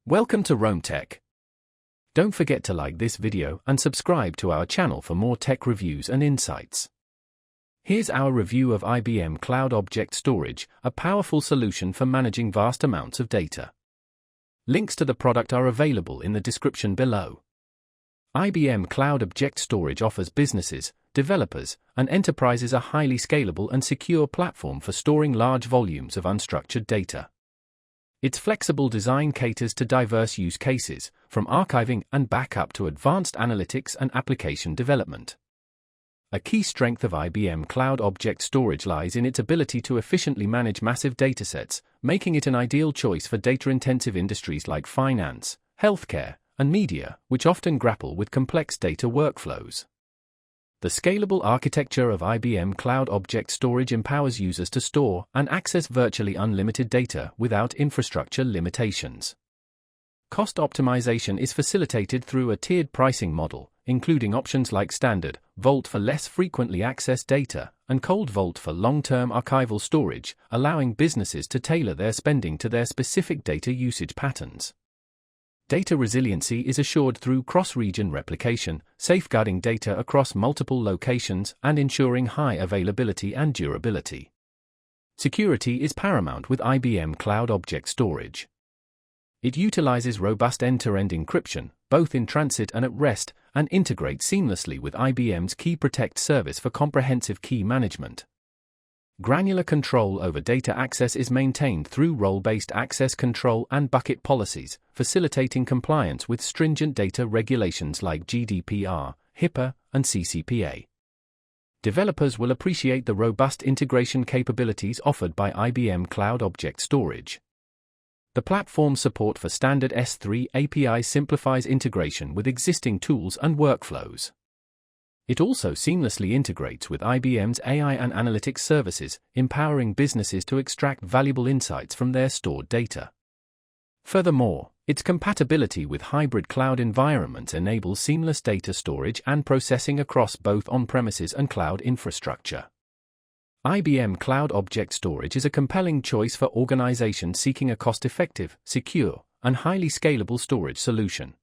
Welcome to Rome Tech. Don't forget to like this video and subscribe to our channel for more tech reviews and insights. Here's our review of IBM Cloud Object Storage, a powerful solution for managing vast amounts of data. Links to the product are available in the description below. IBM Cloud Object Storage offers businesses, developers, and enterprises a highly scalable and secure platform for storing large volumes of unstructured data. Its flexible design caters to diverse use cases, from archiving and backup to advanced analytics and application development. A key strength of IBM Cloud Object Storage lies in its ability to efficiently manage massive datasets, making it an ideal choice for data-intensive industries like finance, healthcare, and media, which often grapple with complex data workflows. The scalable architecture of IBM Cloud Object Storage empowers users to store and access virtually unlimited data without infrastructure limitations. Cost optimization is facilitated through a tiered pricing model, including options like Standard Vault for less frequently accessed data and Cold Vault for long-term archival storage, allowing businesses to tailor their spending to their specific data usage patterns. Data resiliency is assured through cross-region replication, safeguarding data across multiple locations and ensuring high availability and durability. Security is paramount with IBM Cloud Object Storage. It utilizes robust end-to-end encryption, both in transit and at rest, and integrates seamlessly with IBM's Key Protect service for comprehensive key management. Granular control over data access is maintained through role-based access control and bucket policies, facilitating compliance with stringent data regulations like GDPR, HIPAA, and CCPA. Developers will appreciate the robust integration capabilities offered by IBM Cloud Object Storage. The platform's support for standard S3 API simplifies integration with existing tools and workflows. It also seamlessly integrates with IBM's AI and analytics services, empowering businesses to extract valuable insights from their stored data. Furthermore, its compatibility with hybrid cloud environments enables seamless data storage and processing across both on-premises and cloud infrastructure. IBM Cloud Object Storage is a compelling choice for organizations seeking a cost-effective, secure, and highly scalable storage solution.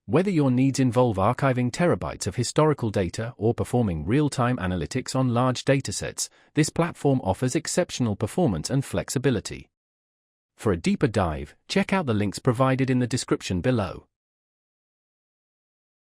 Whether your needs involve archiving terabytes of historical data or performing real-time analytics on large datasets, this platform offers exceptional performance and flexibility. For a deeper dive, check out the links provided in the description below.